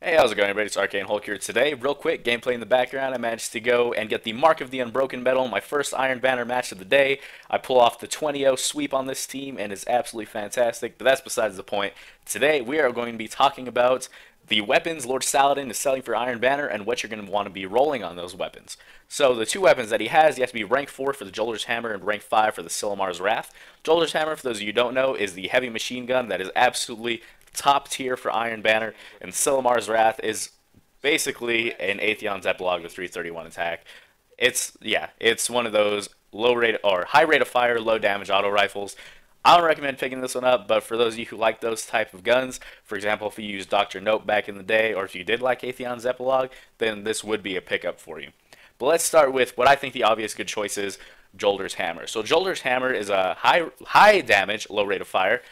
Hey, how's it going, everybody? It's Arcane Hulk here today. Real quick, gameplay in the background. I managed to go and get the Mark of the Unbroken medal, my first Iron Banner match of the day. I pull off the 20-0 sweep on this team, and it's absolutely fantastic, but that's besides the point. Today, we are going to be talking about the weapons Lord Saladin is selling for Iron Banner and what you're going to want to be rolling on those weapons. So the two weapons that he has, you have to be rank 4 for the Jolder's Hammer and rank 5 for the Silimar's Wrath. Jolder's Hammer, for those of you who don't know, is the heavy machine gun that is absolutely top tier for Iron Banner, and Silimar's Wrath is basically an Atheon's Epilogue with 331 attack. It's one of those low rate or high rate of fire, low damage auto rifles. I don't recommend picking this one up, but for those of you who like those type of guns, for example, if you used Dr. Nope back in the day, or if you did like Atheon's Epilogue, then this would be a pickup for you. But let's start with what I think the obvious good choice is, Jolder's Hammer. So Jolder's Hammer is a high damage, low rate of fire.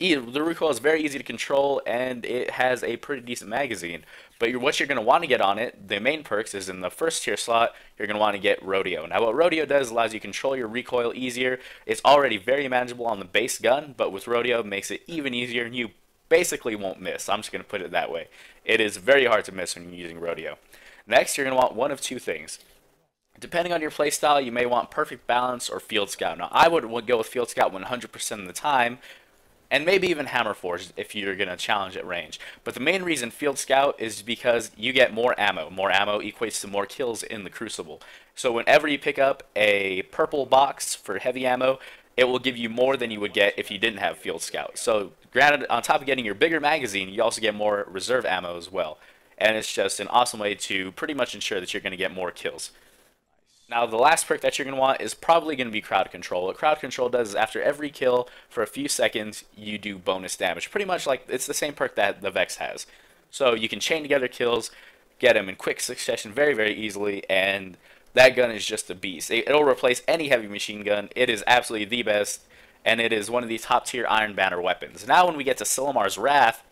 The recoil is very easy to control, and it has a pretty decent magazine. But what you're going to want to get on it, the main perks, is in the first tier slot, you're going to want to get Rodeo. Now what Rodeo does allows you to control your recoil easier. It's already very manageable on the base gun, but with Rodeo it makes it even easier, and you basically won't miss. I'm just going to put it that way. It is very hard to miss when you're using Rodeo. Next, you're going to want one of two things. Depending on your playstyle, you may want Perfect Balance or Field Scout. Now I would go with Field Scout 100% of the time, and maybe even Hammer Forge if you're going to challenge at range. But the main reason Field Scout is because you get more ammo. More ammo equates to more kills in the Crucible. So whenever you pick up a purple box for heavy ammo, it will give you more than you would get if you didn't have Field Scout. So granted, on top of getting your bigger magazine, you also get more reserve ammo as well. And it's just an awesome way to pretty much ensure that you're going to get more kills. Now, the last perk that you're going to want is probably going to be Crowd Control. What Crowd Control does is after every kill, for a few seconds, you do bonus damage. Pretty much like it's the same perk that the Vex has. So you can chain together kills, get them in quick succession very, very easily, and that gun is just a beast. It'll replace any heavy machine gun. It is absolutely the best, and it is one of the top tier Iron Banner weapons. Now, when we get to Silimar's Wrath,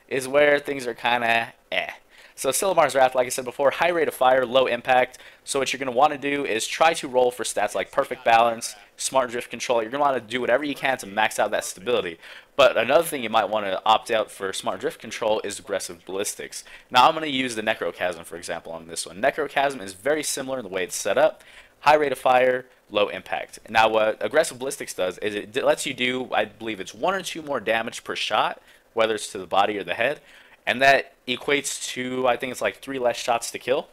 is where things are kind of eh. So Silimar's Wrath, like I said before, high rate of fire, low impact. So what you're going to want to do is try to roll for stats like Perfect Balance, Smart Drift Control. You're going to want to do whatever you can to max out that stability. But another thing you might want to opt out for Smart Drift Control is Aggressive Ballistics. Now I'm going to use the Necrochasm, for example, on this one. Necrochasm is very similar in the way it's set up. High rate of fire, low impact. Now what Aggressive Ballistics does is it lets you do, I believe it's 1 or 2 more damage per shot, whether it's to the body or the head. And that equates to, I think it's like 3 less shots to kill.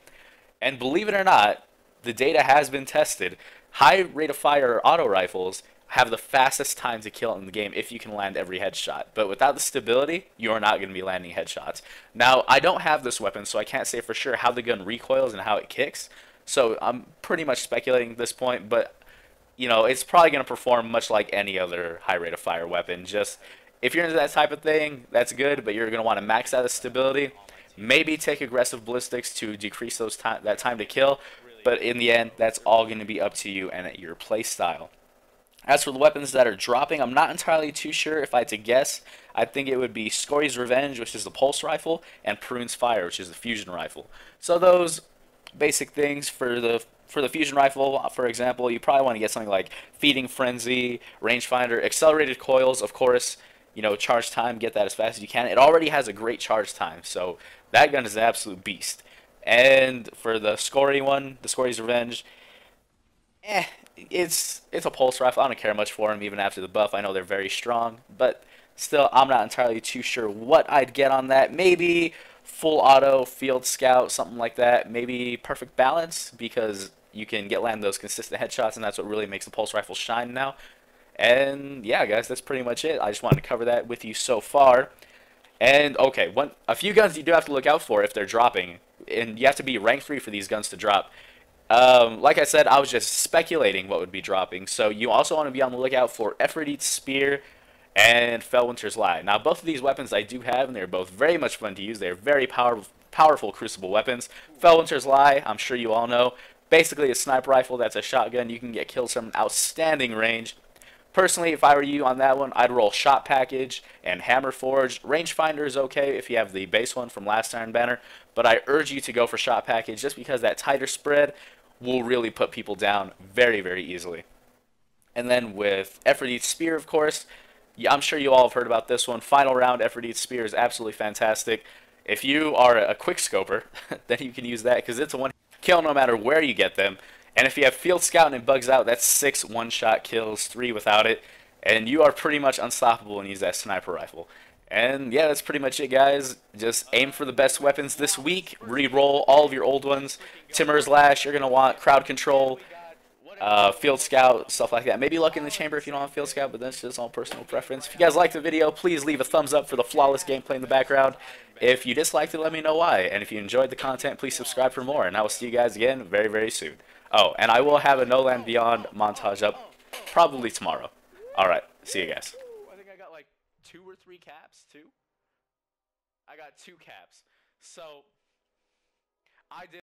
And believe it or not, the data has been tested. High rate of fire auto rifles have the fastest time to kill in the game if you can land every headshot. But without the stability, you are not going to be landing headshots. Now, I don't have this weapon, so I can't say for sure how the gun recoils and how it kicks. So I'm pretty much speculating at this point, but you know, it's probably going to perform much like any other high rate of fire weapon. Just if you're into that type of thing, that's good, but you're going to want to max out the stability. Maybe take Aggressive Ballistics to decrease that time to kill, but in the end, that's all going to be up to you and your play style. As for the weapons that are dropping, I'm not entirely too sure. If I had to guess, I think it would be Scory's Revenge, which is the pulse rifle, and Prune's Fire, which is the fusion rifle. So those basic things for the fusion rifle, for example, you probably want to get something like Feeding Frenzy, Rangefinder, Accelerated Coils, of course. You know, charge time, get that as fast as you can. It already has a great charge time, so that gun is an absolute beast. And for the Scory one, the Scory's Revenge, it's a pulse rifle. I don't care much for them, even after the buff. I know they're very strong, but still, I'm not entirely too sure what I'd get on that. Maybe full auto, Field Scout, something like that. Maybe Perfect Balance, because you can land those consistent headshots, and that's what really makes the pulse rifle shine now. And yeah, guys, that's pretty much it. I just wanted to cover that with you so far. And okay, a few guns you do have to look out for if they're dropping, and you have to be rank 3 for these guns to drop. Like I said, I was just speculating what would be dropping. So you also want to be on the lookout for Ephrodite's Spear and Fellwinter's Lie. Now, both of these weapons I do have, and they're both very much fun to use. They're very powerful Crucible weapons. Fellwinter's Lie, I'm sure you all know, basically a sniper rifle that's a shotgun. You can get kills from an outstanding range. Personally, if I were you on that one, I'd roll Shot Package and Hammer Forge. Rangefinder is okay if you have the base one from last Iron Banner, but I urge you to go for Shot Package just because that tighter spread will really put people down very, very easily. And then with Ephrodite's Spear, of course, I'm sure you all have heard about this one. Final round, Ephrodite's Spear is absolutely fantastic. If you are a quick scoper, then you can use that because it's a one kill no matter where you get them. And if you have field scout and it bugs out, that's 6 one-shot kills, 3 without it, and you are pretty much unstoppable when you use that sniper rifle. And yeah, that's pretty much it, guys. Just aim for the best weapons this week. Re-roll all of your old ones. Timmer's Lash, you're gonna want crowd control, field scout, stuff like that. Maybe luck in the chamber if you don't have field scout, but that's just all personal preference. If you guys liked the video, please leave a thumbs up for the flawless gameplay in the background. If you disliked it, let me know why. And if you enjoyed the content, please subscribe for more. And I will see you guys again very, very soon. Oh, and I will have a No Land Beyond montage up probably tomorrow. All right, see you guys. I think I got like 2 or 3 caps, too. I got 2 caps. So I did.